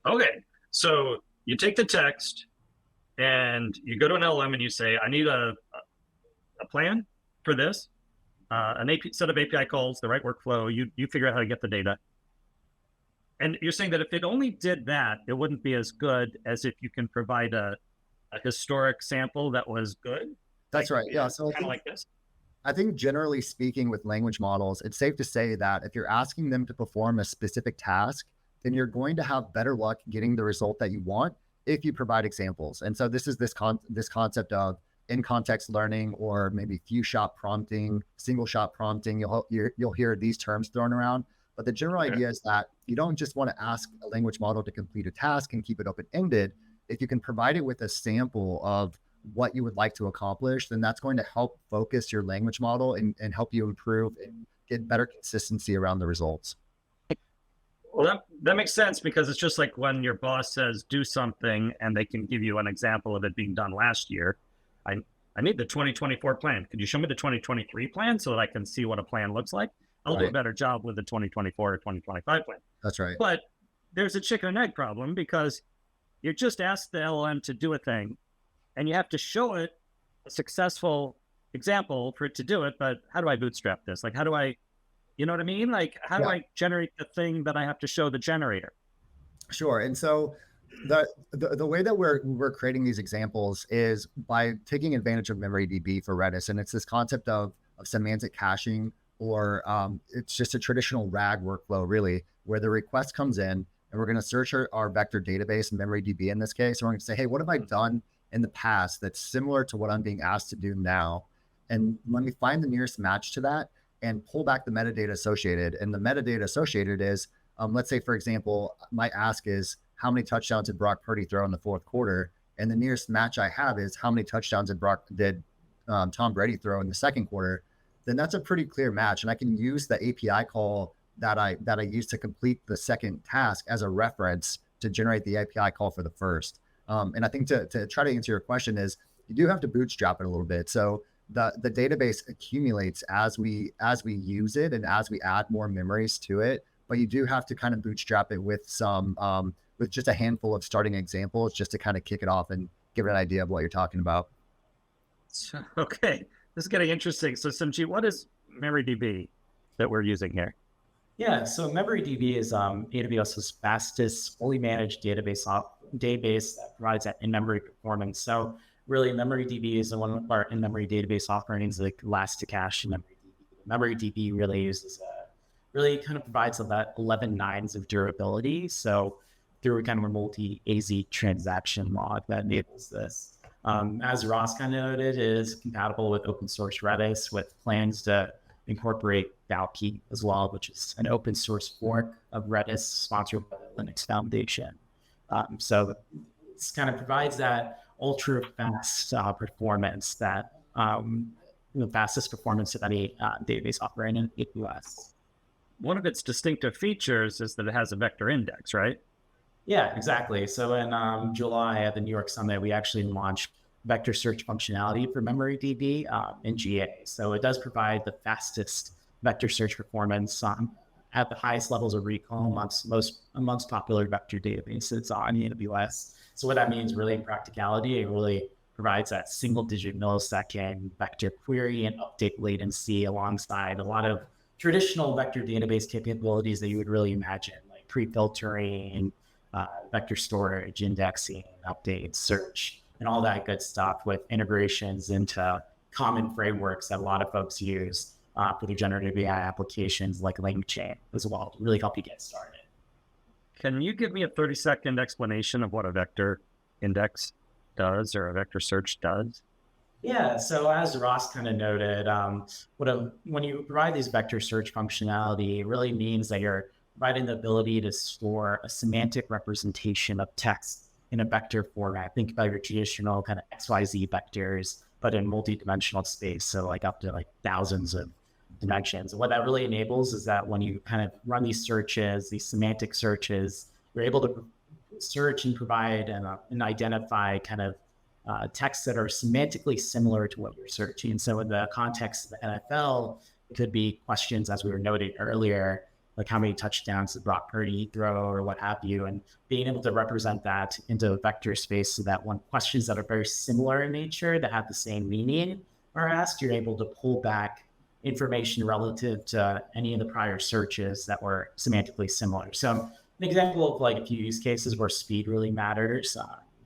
D: Okay.
C: So you take the text and you go to an LLM and you say, I need a plan for this, set of API calls, the right workflow. You figure out how to get the data. And you're saying that if it only did that, it wouldn't be as good as if you can provide a historic sample that was good.
D: That's right. Yeah. So
C: kind of like this.
D: I think generally speaking with language models, it's safe to say that if you're asking them to perform a specific task, then you're going to have better luck getting the result that you want if you provide examples. And so this is this concept of in-context learning, or maybe few shot prompting, single shot prompting. You'll hear these terms thrown around. But the general idea is that you don't just want to ask a language model to complete a task and keep it open-ended. If you can provide it with a sample of what you would like to accomplish, then that's going to help focus your language model and help you improve and get better consistency around the results.
C: Well, that makes sense, because it's just like when your boss says do something and they can give you an example of it being done last year. I need the 2024 plan. Could you show me the 2023 plan so that I can see what a plan looks like? I'll do a better job with the 2024 or 2025 plan.
D: That's right.
C: But there's a chicken and egg problem, because you just asked the LLM to do a thing and you have to show it a successful example for it to do it. But how do I bootstrap this? How do I, you know what I mean? How do I generate the thing that I have to show the generator?
D: Sure. And so the way that we're creating these examples is by taking advantage of MemoryDB for Redis. And it's this concept of semantic caching, or it's just a traditional RAG workflow, really, where the request comes in and we're going to search our vector database, MemoryDB in this case. And we're going to say, hey, what have I done in the past that's similar to what I'm being asked to do now? And let me find the nearest match to that and pull back the metadata associated. And the metadata associated is, let's say, for example, my ask is, how many touchdowns did Brock Purdy throw in the fourth quarter? And the nearest match I have is, how many touchdowns did Tom Brady throw in the second quarter? Then that's a pretty clear match. And I can use the API call that I use to complete the second task as a reference to generate the API call for the first. And I think to try to answer your question is you do have to bootstrap it a little bit. So the database accumulates as we use it and as we add more memories to it. But you do have to kind of bootstrap it with some with just a handful of starting examples just to kind of kick it off and give it an idea of what you're talking about.
C: Okay, this is getting interesting. So Sanjeev, what is MemoryDB that we're using here?
E: Yeah, so MemoryDB is AWS's fastest, fully managed database that provides that in-memory performance. So really, MemoryDB is one of our in-memory database offerings, like Elasticache and MemoryDB. MemoryDB really uses really kind of provides that 11 nines of durability. So through kind of a multi-AZ transaction log that enables this. As Ross kind of noted, it is compatible with open source Redis with plans to incorporate Valkey as well, which is an open source fork of Redis sponsored by the Linux Foundation. So it kind of provides that ultra fast performance that the fastest performance of any database offering in AWS.
C: One of its distinctive features is that it has a vector index, right?
E: Yeah, exactly. So in July at the New York Summit, we actually launched vector search functionality for MemoryDB in GA. So it does provide the fastest vector search performance at the highest levels of recall amongst popular vector databases on AWS. So what that means really in practicality, it really provides that single digit millisecond vector query and update latency alongside a lot of traditional vector database capabilities that you would really imagine, like pre-filtering, vector storage, indexing, updates, search, and all that good stuff with integrations into common frameworks that a lot of folks use for their generative AI applications like LangChain as well to really help you get started.
C: Can you give me a 30-second explanation of what a vector index does or a vector search does?
E: Yeah, so as Ross kind of noted, when you provide these vector search functionality, it really means that you're providing the ability to store a semantic representation of text in a vector format. Think about your traditional kind of XYZ vectors, but in multi-dimensional space, so like up to like thousands of dimensions. And what that really enables is that when you kind of run these searches, these semantic searches, you're able to search and provide and identify kind of texts that are semantically similar to what you're searching. So in the context of the NFL, it could be questions, as we were noting earlier, like how many touchdowns did Brock Purdy throw or what have you, and being able to represent that into a vector space so that when questions that are very similar in nature that have the same meaning are asked, you're able to pull back information relative to any of the prior searches that were semantically similar. So an example of like a few use cases where speed really matters,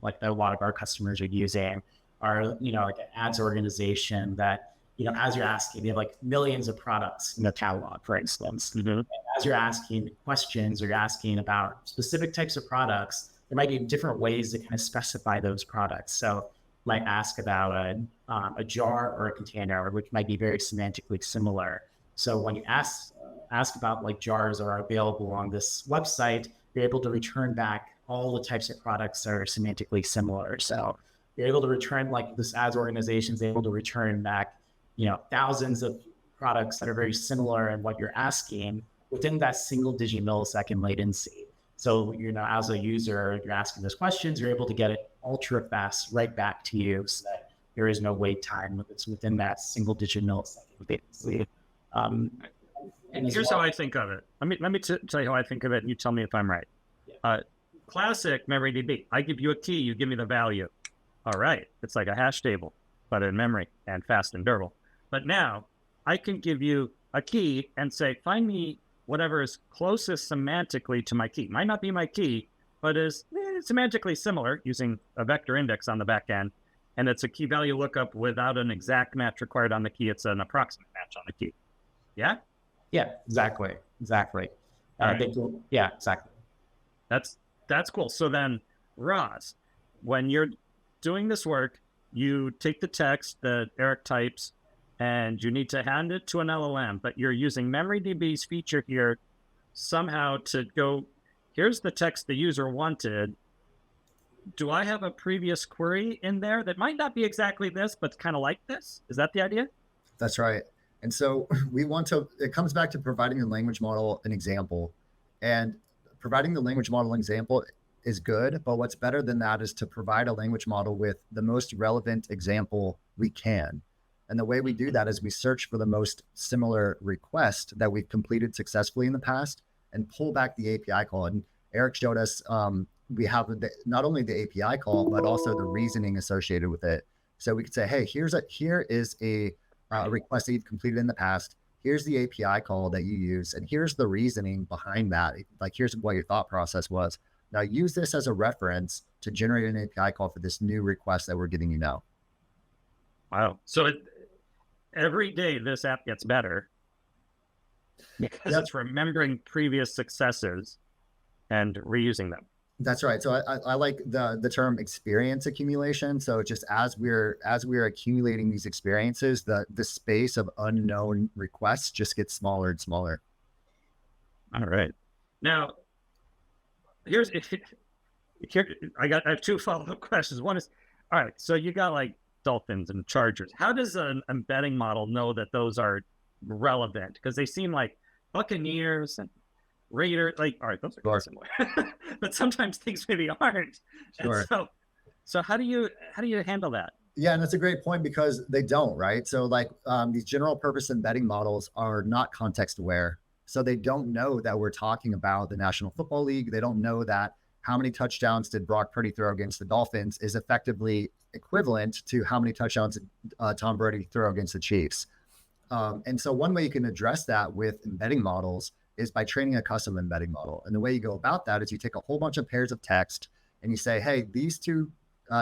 E: like a lot of our customers are using, are, like an ads organization that, as you're asking, they have like millions of products in the catalog, for instance. Mm-hmm. And as you're asking questions or you're asking about specific types of products, there might be different ways to kind of specify those products. So you might ask about a jar or a container, which might be very semantically similar. So when you ask about like jars are available on this website, you're able to return back all the types of products that are semantically similar. So you're able to return, like this ads organization is able to return back, thousands of products that are very similar in what you're asking within that single digit millisecond latency. So, as a user, you're asking those questions, you're able to get it ultra fast right back to you so that there is no wait time. It's within that single digit millisecond latency.
C: And here's how I think of it. Let me tell you how I think of it, and you tell me if I'm right. Yeah. Classic MemoryDB. I give you a key, you give me the value. All right. It's like a hash table, but in memory and fast and durable. But now I can give you a key and say, find me whatever is closest semantically to my key. Might not be my key, but is semantically similar using a vector index on the back end. And it's a key value lookup without an exact match required on the key. It's an approximate match on the key. Yeah?
E: Yeah, exactly.
C: Right.
E: Yeah, exactly.
C: That's cool. So then, Ross, when you're doing this work, you take the text that Eric types and you need to hand it to an LLM, but you're using MemoryDB's feature here somehow to go, here's the text the user wanted. Do I have a previous query in there that might not be exactly this, but kind of like this? Is that the idea?
D: That's right. And so it comes back to providing the language model an example. And providing the language model an example is good, but what's better than that is to provide a language model with the most relevant example we can. And the way we do that is we search for the most similar request that we've completed successfully in the past and pull back the API call. And Eric showed us we have not only the API call, but also the reasoning associated with it. So we could say, hey, here is a request that you've completed in the past. Here's the API call that you use, and here's the reasoning behind that. Like, here's what your thought process was. Now use this as a reference to generate an API call for this new request that we're giving you now.
C: Wow. So every day this app gets better because it's remembering previous successes and reusing them.
D: That's right. So I like the term experience accumulation. So just as we're accumulating these experiences, the space of unknown requests just gets smaller and smaller.
C: All right. Now, I have two follow-up questions. One is, all right, so you got like Dolphins and Chargers. How does an embedding model know that those are relevant? Because they seem like Buccaneers and Raiders, like, all right, those are good similar, but sometimes things maybe aren't.
D: Sure.
C: So how do you handle that?
D: Yeah, and that's a great point because they don't, right? So like these general purpose embedding models are not context aware. So they don't know that we're talking about the National Football League. They don't know that how many touchdowns did Brock Purdy throw against the Dolphins is effectively equivalent to how many touchdowns did Tom Brady throw against the Chiefs. And so one way you can address that with embedding models is by training a custom embedding model. And the way you go about that is you take a whole bunch of pairs of text and you say, hey, these two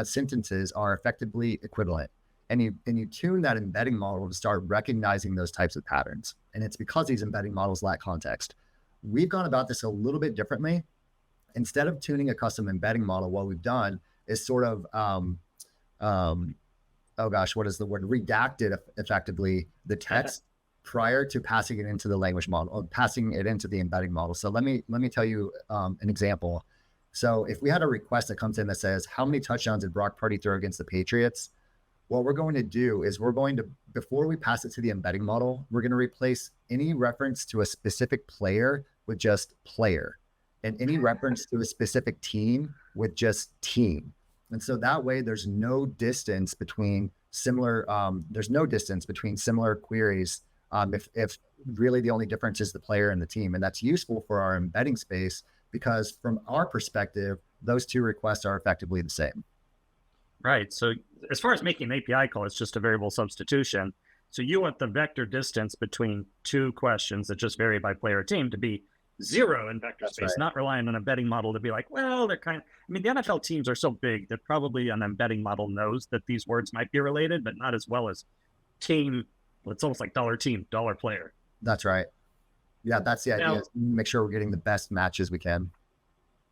D: sentences are effectively equivalent. And you tune that embedding model to start recognizing those types of patterns. And it's because these embedding models lack context. We've gone about this a little bit differently. Instead of tuning a custom embedding model, what we've done is sort of, redacted effectively the text prior to passing it into the language model, or passing it into the embedding model. So let me tell you an example. So if we had a request that comes in that says, how many touchdowns did Brock Purdy throw against the Patriots? What we're going to do is before we pass it to the embedding model, we're going to replace any reference to a specific player with just player, and any reference to a specific team with just team. And so that way there's no distance between similar queries if really the only difference is the player and the team. And that's useful for our embedding space because from our perspective, those two requests are effectively the same.
C: Right. So as far as making an API call, it's just a variable substitution. So you want the vector distance between two questions that just vary by player or team to be 0 in vector space, not relying on an embedding model to be like, well, the NFL teams are so big that probably an embedding model knows that these words might be related, but not as well as team. It's almost like dollar team, dollar player.
D: That's right. Yeah, that's the idea. Make sure we're getting the best matches we can.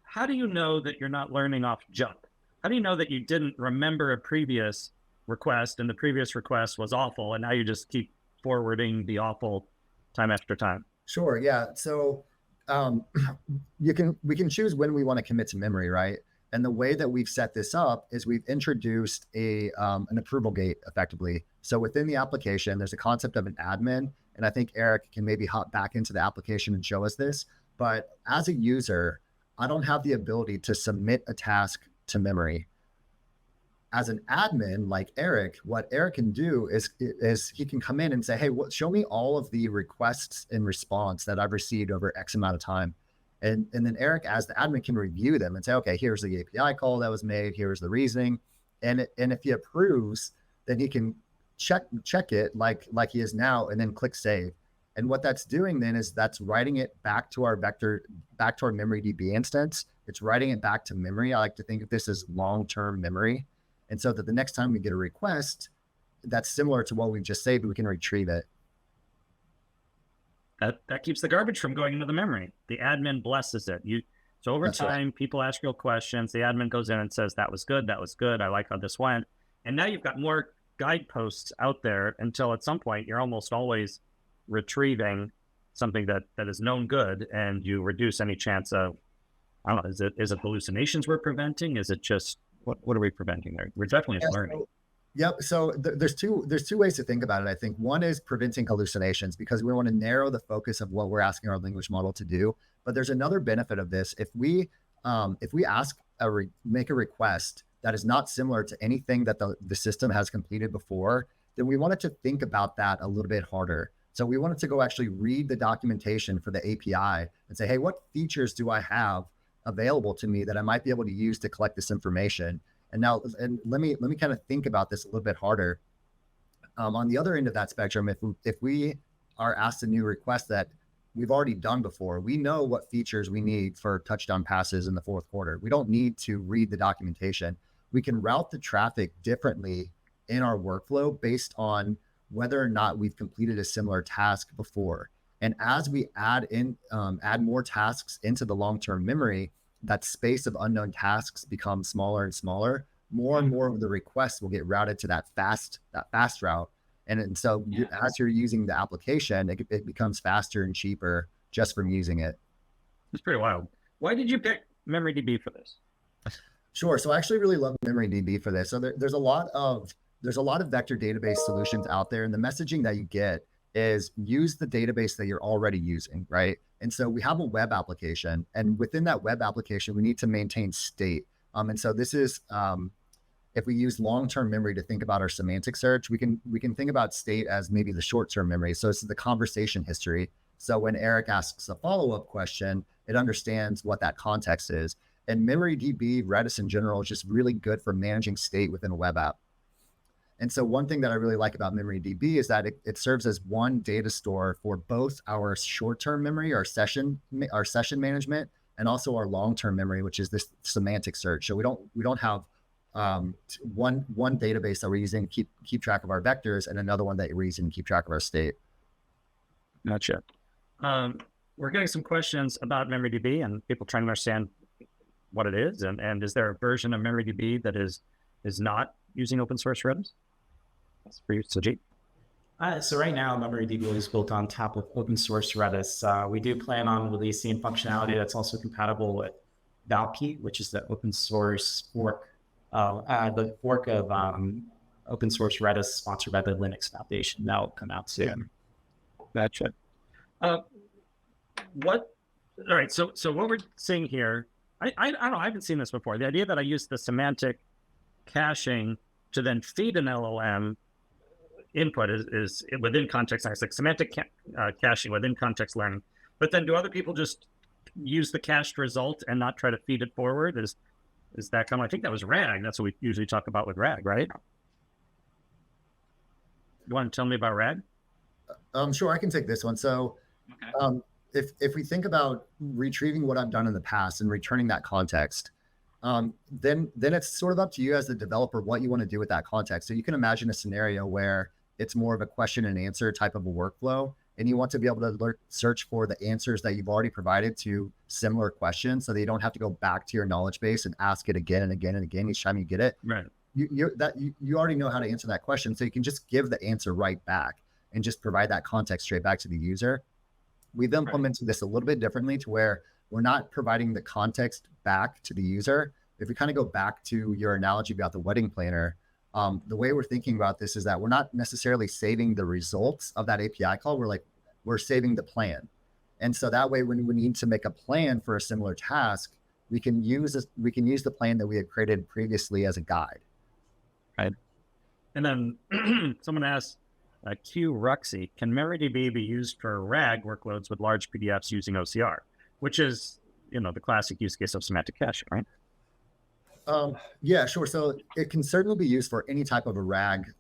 C: How do you know that you're not learning off junk? How do you know that you didn't remember a previous request and the previous request was awful and now you just keep forwarding the awful time after time? Sure.
D: Yeah. So we can choose when we want to commit to memory, right? And the way that we've set this up is we've introduced an approval gate effectively. So within the application, there's a concept of an admin, and I think Eric can maybe hop back into the application and show us this. But as a user, I don't have the ability to submit a task to memory. As an admin like Eric, what Eric can do is he can come in and say, hey, show me all of the requests in response that I've received over X amount of time. And then Eric, as the admin, can review them and say, okay, here's the API call that was made, here's the reasoning. And if he approves, then he can check it like he is now and then click save. And what that's doing then is that's writing it back to our MemoryDB instance. It's writing it back to memory. I like to think of this as long-term memory. And so that the next time we get a request that's similar to what we've just saved, we can retrieve it.
C: That keeps the garbage from going into the memory. The admin blesses it. So over time, people ask real questions. The admin goes in and says, that was good. I like how this went. And now you've got more guideposts out there until at some point you're almost always retrieving something that is known good, and you reduce any chance of, I don't know, is it hallucinations we're preventing? Is it just, what are we preventing there? We're definitely learning.
D: Yep. So there's two ways to think about it. I think one is preventing hallucinations because we want to narrow the focus of what we're asking our language model to do. But there's another benefit of this. If we make a request that is not similar to anything that the system has completed before, then we want it to think about that a little bit harder. So we want it to go actually read the documentation for the API and say, hey, what features do I have available to me that I might be able to use to collect this information? And let me kind of think about this a little bit harder. On the other end of that spectrum, if we are asked a new request that we've already done before, we know what features we need for touchdown passes in the fourth quarter. We don't need to read the documentation. We can route the traffic differently in our workflow based on whether or not we've completed a similar task before. And as we add more tasks into the long-term memory, that space of unknown tasks becomes smaller and smaller. More and more of the requests will get routed to that fast route. And so as you're using the application, it becomes faster and cheaper just from using it.
C: It's pretty wild. Why did you pick MemoryDB for this?
D: Sure. So I actually really love MemoryDB for this. So there's a lot of vector database solutions out there, and the messaging that you get is use the database that you're already using, right? And so we have a web application, and within that web application, we need to maintain state. And so this is, if we use long-term memory to think about our semantic search, we can think about state as maybe the short-term memory. So it's the conversation history. So when Eric asks a follow-up question, it understands what that context is. And MemoryDB, Redis in general, is just really good for managing state within a web app. And so one thing that I really like about MemoryDB is that it serves as one data store for both our short-term memory, our session management, and also our long-term memory, which is this semantic search. So we don't have one database that we're using to keep track of our vectors and another one that we're using to keep track of our state.
C: Gotcha. We're getting some questions about MemoryDB and people trying to understand what it is, and is there a version of MemoryDB that is not using open source Redis? That's for you, Sajid.
E: So right now, MemoryDB is built on top of open source Redis. We do plan on releasing functionality that's also compatible with Valkey, which is the open source fork, the fork of open source Redis sponsored by the Linux Foundation. That will come out soon.
C: Gotcha. All right. So what we're seeing here, I don't know, I haven't seen this before. The idea that I use the semantic caching to then feed an LLM input is within context. It's like semantic caching within context learning. But then do other people just use the cached result and not try to feed it forward? Is that kind of, I think that was RAG. That's what we usually talk about with RAG, right? You want to tell me about RAG?
D: Sure, I can take this one. So okay. If we think about retrieving what I've done in the past and returning that context, then it's sort of up to you as the developer what you want to do with that context. So you can imagine a scenario where it's more of a question and answer type of a workflow, and you want to be able to search for the answers that you've already provided to similar questions so that you don't have to go back to your knowledge base and ask it again and again and again each time you get it.
C: Right.
D: You already know how to answer that question, so you can just give the answer right back and just provide that context straight back to the user. We've implemented this a little bit differently to where we're not providing the context back to the user. If we kind of go back to your analogy about the wedding planner, the way we're thinking about this is that we're not necessarily saving the results of that API call. We're saving the plan. And so that way, when we need to make a plan for a similar task, we can use the plan that we had created previously as a guide.
C: Right. And then someone asked, Q Ruxy, can MemoryDB be used for RAG workloads with large PDFs using OCR, which is, the classic use case of semantic caching, right?
D: Yeah, sure. So it can certainly be used for any type of a RAG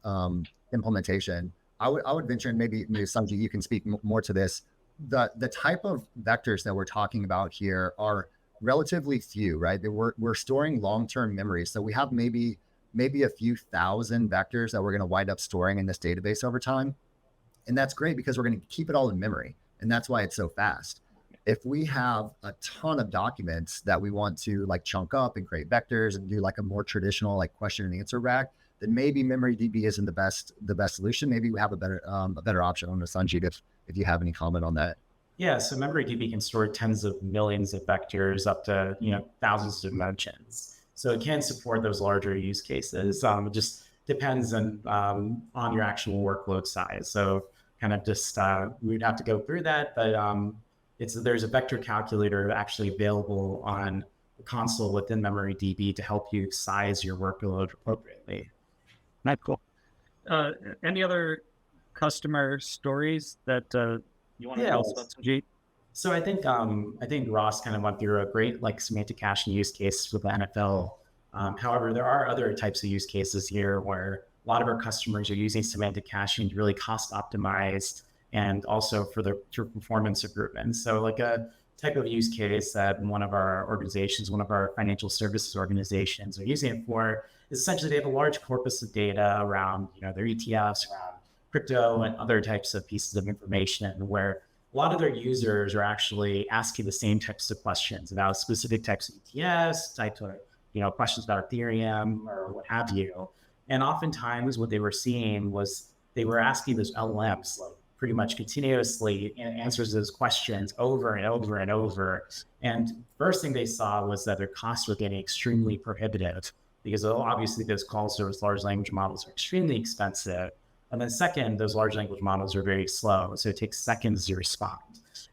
D: implementation. I would venture, and maybe Sanjay, you can speak more to this. The type of vectors that we're talking about here are relatively few, right? We're storing long-term memory. So we have maybe a few thousand vectors that we're going to wind up storing in this database over time. And that's great because we're going to keep it all in memory. And that's why it's so fast. If we have a ton of documents that we want to chunk up and create vectors and do a more traditional question and answer RAG, then maybe MemoryDB isn't the best solution. Maybe we have a better option. I don't know, Sanjit, if you have any comment on that.
E: Yeah, so MemoryDB can store tens of millions of vectors up to thousands of dimensions. So it can support those larger use cases. Just depends on your actual workload size. So kind of just, we'd have to go through that, but there's a vector calculator actually available on the console within MemoryDB to help you size your workload appropriately.
C: That's cool. Any other customer stories that you want to tell us about, Sanjeet?
E: So I think Ross kind of went through a great semantic caching use case with the NFL. However, there are other types of use cases here where a lot of our customers are using semantic caching to really cost optimize and also for performance improvement. So like a type of use case that one of our organizations, one of our financial services organizations are using it for is essentially they have a large corpus of data around their ETFs, around crypto and other types of pieces of information where a lot of their users are actually asking the same types of questions about specific types of ETFs, types of questions about Ethereum or what have you. And oftentimes what they were seeing was they were asking those LLMs pretty much continuously and answers those questions over and over and over. And first thing they saw was that their costs were getting extremely prohibitive because obviously those calls to those large language models are extremely expensive. And then second, those large language models are very slow. So it takes seconds to respond.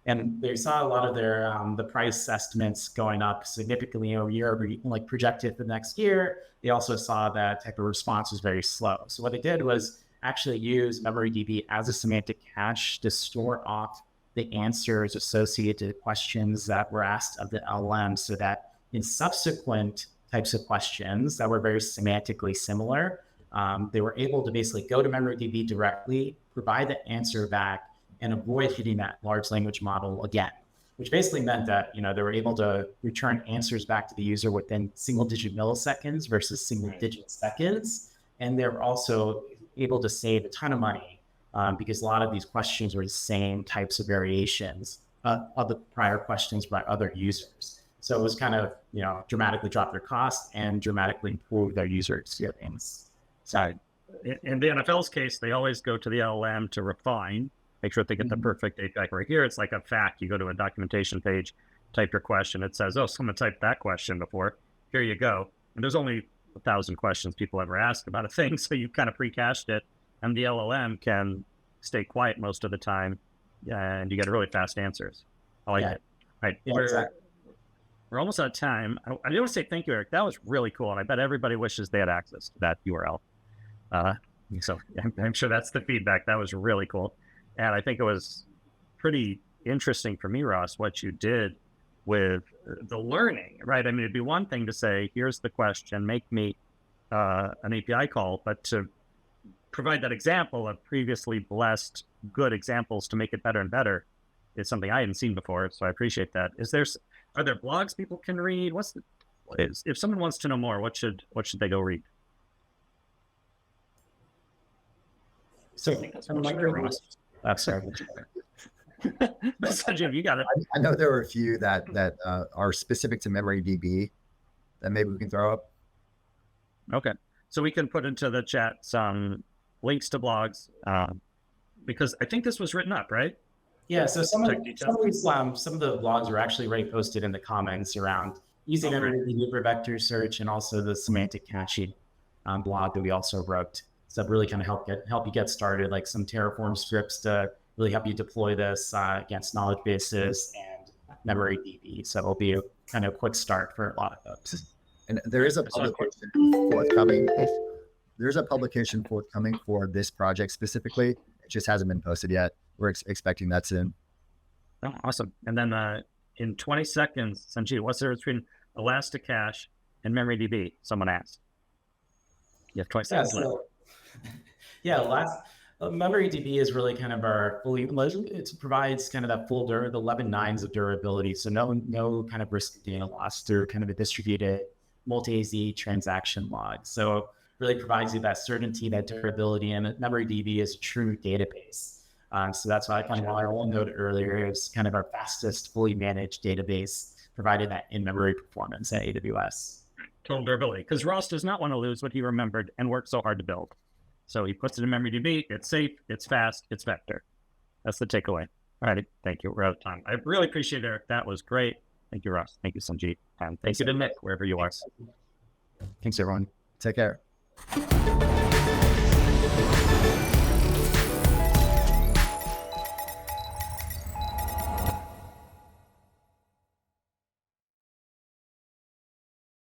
E: And they saw a lot of their the price estimates going up significantly year over projected for the next year. They also saw that type of response was very slow. So what they did was actually use MemoryDB as a semantic cache to store off the answers associated to questions that were asked of the LLM so that in subsequent types of questions that were very semantically similar, they were able to basically go to MemoryDB directly, provide the answer back, and avoid hitting that large language model again, which basically meant that they were able to return answers back to the user within single-digit milliseconds versus single-digit seconds. And they were also able to save a ton of money because a lot of these questions were the same types of variations of the prior questions by other users. So it was kind of dramatically drop their cost and dramatically improve their user experience. So
C: in the NFL's case, they always go to the LLM to refine, make sure they get the perfect API. Right here, it's like a fact. You go to a documentation page, type your question. It says, oh, someone typed that question before. Here you go. And there's only 1,000 questions people ever ask about a thing. So you kind of pre-cached it. And the LLM can stay quiet most of the time. And you get really fast answers. I like it. Right.
E: Yeah,
C: We're almost out of time. I do want to say thank you, Eric. That was really cool. And I bet everybody wishes they had access to that URL. So I'm sure that's the feedback. That was really cool. And I think it was pretty interesting for me, Ross, what you did with the learning, right? I mean, it'd be one thing to say, here's the question, make me an API call, but to provide that example of previously blessed good examples to make it better and better is something I hadn't seen before. So I appreciate that. Are there blogs people can read? If someone wants to know more, what should they go read?
E: So
C: sorry. Sanjeev, you got it.
D: I know there were a few that are specific to MemoryDB that maybe we can throw up.
C: Okay, so we can put into the chat some links to blogs because I think this was written up, right?
E: Yeah. So some of the blogs are actually already posted in the comments around using MemoryDB for vector search and also the semantic caching blog that we also wrote. So that really kind of help you get started, like some Terraform scripts to really help you deploy this against knowledge bases and MemoryDB. So it'll be a kind of quick start for a lot of folks.
D: And there is a publication forthcoming. There's a publication forthcoming for this project specifically. It just hasn't been posted yet. We're expecting that soon.
C: Oh, awesome. And then in 20 seconds, Sanjeev, what's the difference between Elasticache and MemoryDB? Someone asked. You have 20 seconds left.
E: MemoryDB is really kind of our it provides kind of that full the 11 nines of durability. So no kind of risk of data loss through kind of a distributed multi-AZ transaction log. So really provides you that certainty, that durability, and MemoryDB is a true database. So that's why I noted earlier, is kind of our fastest fully managed database, provided that in-memory performance at AWS.
C: Total durability, because Ross does not want to lose what he remembered and worked so hard to build. So he puts it in MemoryDB. It's safe, it's fast, it's vector. That's the takeaway. All right, thank you. We're out of time. I really appreciate it, Eric. That was great. Thank you, Ross. Thank you, Sanjeev. And thank you to Nick, wherever you are.
D: Thanks, everyone. Take care.
A: you.